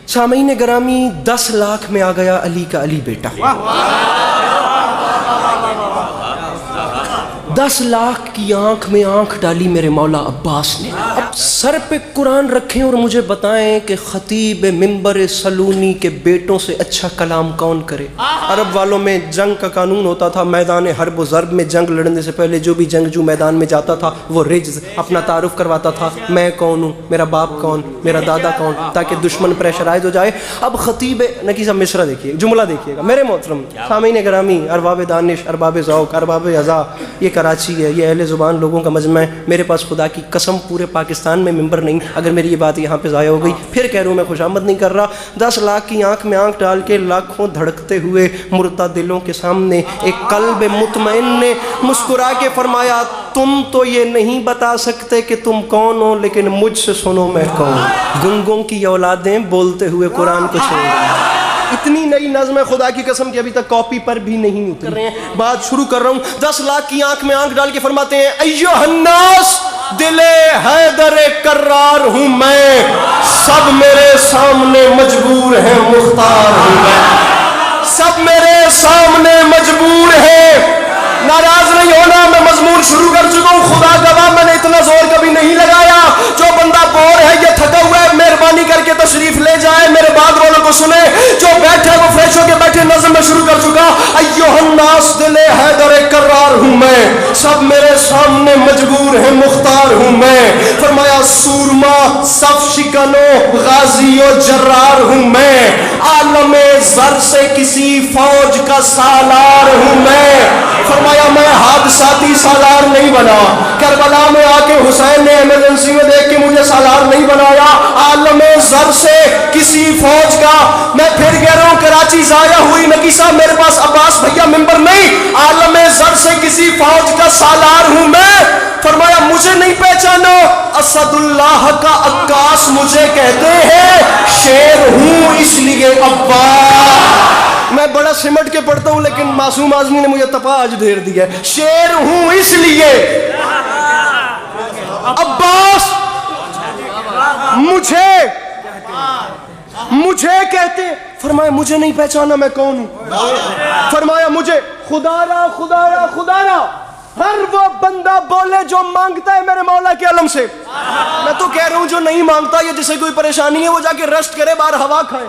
سامعین گرامی 10 لاکھ میں آ گیا علی کا علی بیٹا. 10 لاکھ کی آنکھ میں آنکھ ڈالی میرے مولا عباس نے. اب سر پہ قرآن رکھیں اور مجھے بتائیں کہ خطیب منبر سلونی کے بیٹوں سے اچھا کلام کون کرے. عرب والوں میں جنگ کا قانون ہوتا تھا. میدان حرب و ضرب میں جنگ لڑنے سے پہلے جو بھی جنگجو میدان میں جاتا تھا وہ رجز اپنا تعارف کرواتا تھا. میں کون ہوں, میرا باپ کون, میرا دادا کون, تاکہ دشمن پریشرائز ہو جائے. اب خطیب نکی صاحب مصرع دیکھیے, جملہ دیکھیے گا میرے محترم سامعین گرامی, ارباب دانش, ارباب ذوق, ارباب اذا, یہ کراچی ہے, یہ اہل زبان لوگوں کا مجمع ہے. میرے پاس خدا کی قسم پورے پاکستان میں ممبر نہیں. اگر میری یہ بات یہاں پہ ضائع ہو گئی پھر کہہ رہا ہوں میں خوشامد نہیں کر رہا. 10 لاکھ کی آنکھ میں آنکھ ڈال کے لاکھوں دھڑکتے ہوئے مردہ دلوں کے سامنے ایک قلب مطمئن نے مسکرا کے فرمایا, تم تو یہ نہیں بتا سکتے کہ تم کون ہو, لیکن مجھ سے سنو میں کون. گنگوں کی اولادیں بولتے ہوئے قرآن کو چھوڑ. اتنی نئی نظم ہے خدا کی قسم کہ ابھی تک کاپی پر بھی نہیں اتر رہے ہیں. بات شروع کر رہا ہوں. 10 لاکھ کی آنکھ میں آنکھ ڈال کے فرماتے ہیں, ایھا الناس دل حیدر کرار ہوں میں, سب میرے سامنے مجبور ہیں مختار ہوں میں. سب میرے سامنے مجبور ہیں. ناراض نہیں ہونا, میں مضمون شروع کر چکا ہوں. خدا گواہ میں نے اتنا زور کبھی نہیں لگایا. جو بندہ بور ہے, یہ تھکا ہوا ہے, مہربانی کر کے تشریف لے جائے, میرے بعد والوں کو سنے. جو بیٹھے وہ فریش ہو کے بیٹھے. نظم میں شروع کر چکا. ایھا الناس دل حیدر کرار ہوں میں, سب میرے سامنے مجبور ہیں مختار ہوں میں. فرمایا سورما صف شکنو غازی و جرار ہوں میں, عالم زر سے کسی فوج کا سالار ہوں میں. فرمایا میں حادثاتی سالار نہیں بنا, کربلا میں آ کے حسین نے ایمرجنسی میں دیکھ کے مجھے سالار نہیں بنایا. عالم زر سے کسی فوج کا, میں پھر کہہ رہا ہوں کراچی ضائع ہوئی نکی صاحب, میرے پاس عباس بھیا ممبر نہیں. عالم زر سے کسی فوج کا سالار ہوں میں. فرمایا مجھے نہیں پہچانا, اسد اللہ کا عکاس مجھے کہتے ہیں, شیر ہوں اس لیے عباس. میں بڑا سمٹ کے پڑھتا ہوں لیکن معصوم آزمی نے مجھے تپا آج دھیر دیا ہے. شیر ہوں اس لیے عباس مجھے کہتے. فرمایا مجھے نہیں پہچانا میں کون ہوں. فرمایا مجھے خدا را ہر وہ بندہ بولے جو مانگتا ہے میرے مولا کے علم سے. میں تو کہہ رہا ہوں جو نہیں مانگتا یا جسے کوئی پریشانی ہے وہ جا کے ریسٹ کرے, باہر ہوا کھائے.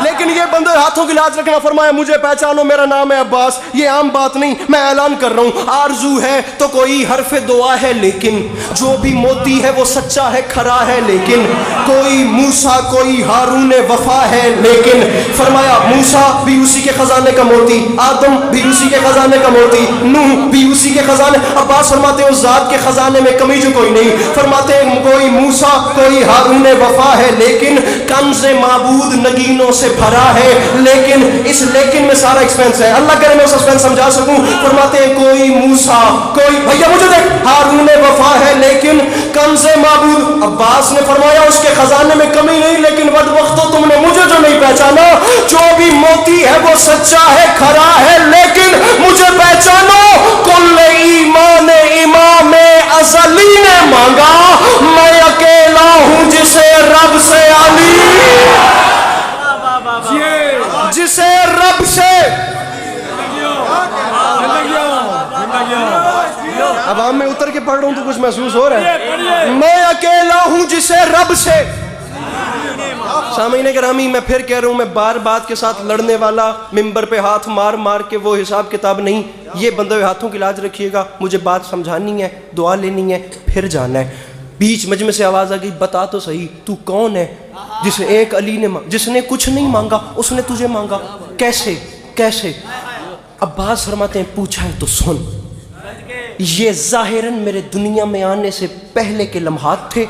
لیکن یہ بندے ہاتھوں کی لاج رکھنا. فرمایا مجھے پہچانو, میرا نام ہے عباس. یہ عام بات نہیں, میں اعلان کر رہا ہوں. آرزو ہے تو کوئی حرف دعا ہے, لیکن جو بھی موتی ہے وہ سچا ہے, کھرا ہے. لیکن کوئی موسیٰ کوئی ہارون وفا ہے. لیکن فرمایا موسیٰ بھی اسی کے خزانے کا موتی, آدم بھی اسی کے خزانے کا موتی, نوح بھی اسی کے خزانے. عباس فرماتے ہیں اس ذات کے خزانے میں کمی جو کوئی نہیں. فرماتے ہیں کوئی موسیٰ کوئی ہارون وفا ہے, لیکن کنز معبود نگینوں سے بھرا ہے. لیکن اس لیکن میں سارا ایکسپینس ہے, اللہ کرے میں اس ایکسپینس سمجھا سکوں. فرماتے ہیں کوئی موسیٰ کوئی بھیا مجھے دیکھ, ہارون وفا ہے لیکن کنز معبود. عباس نے فرمایا اس کے خزانے میں کمی نہیں, لیکن بد وقتو تم نے مجھے جو نہیں پہچانا. جو بھی موتی ہے وہ سچا ہے, کھرا ہے. لیکن مجھے پہچانو, کل ایمان امام ازلی نے مانگا, میں اکیلا ہوں جسے رب سے جسے رب سے. عوام میں اتر کے پڑھ رہا ہوں تو کچھ محسوس ہو رہا ہے. میں اکیلا ہوں جسے رب سے. سامعین گرامی میں پھر کہہ رہا ہوں, میں بار بات کے ساتھ لڑنے والا, ممبر پہ ہاتھ مار مار کے وہ حساب کتاب نہیں. یہ بندے ہاتھوں کی لاج رکھیے گا, مجھے بات سمجھانی ہے, دعا لینی ہے, پھر جانا ہے. بیچ مجمع سے آواز آ گئی, بتا تو صحیح تو کون ہے جسے ایک علی نے جس نے کچھ نہیں مانگا اس نے تجھے مانگا. کیسے؟ عباس فرماتے ہیں پوچھا ہے تو سن. یہ ظاہراً میرے دنیا میں آنے سے پہلے کے لمحات تھے.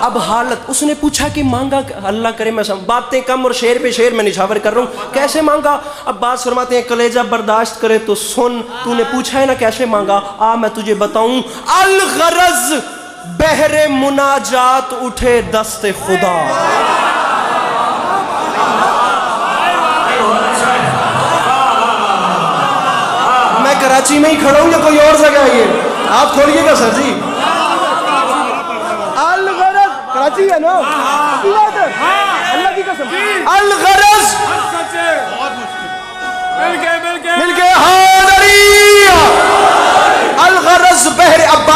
اب حالت, اس نے پوچھا کہ مانگا, اللہ کرے میں باتیں کم اور شعر پہ شعر میں نچھاور کر رہا ہوں. کیسے مانگا؟ عباس فرماتے ہیں کلیجہ برداشت کرے تو سن. تو نے پوچھا ہے نا کیسے مانگا, میں تجھے بتاؤں. الغرض بحر مناجات اٹھے دست خدا. میں کراچی میں ہی کھڑا ہوں یا کوئی اور جگہ ہے؟ یہ آپ کھولیے گا سر جی. کراچی ہے نا.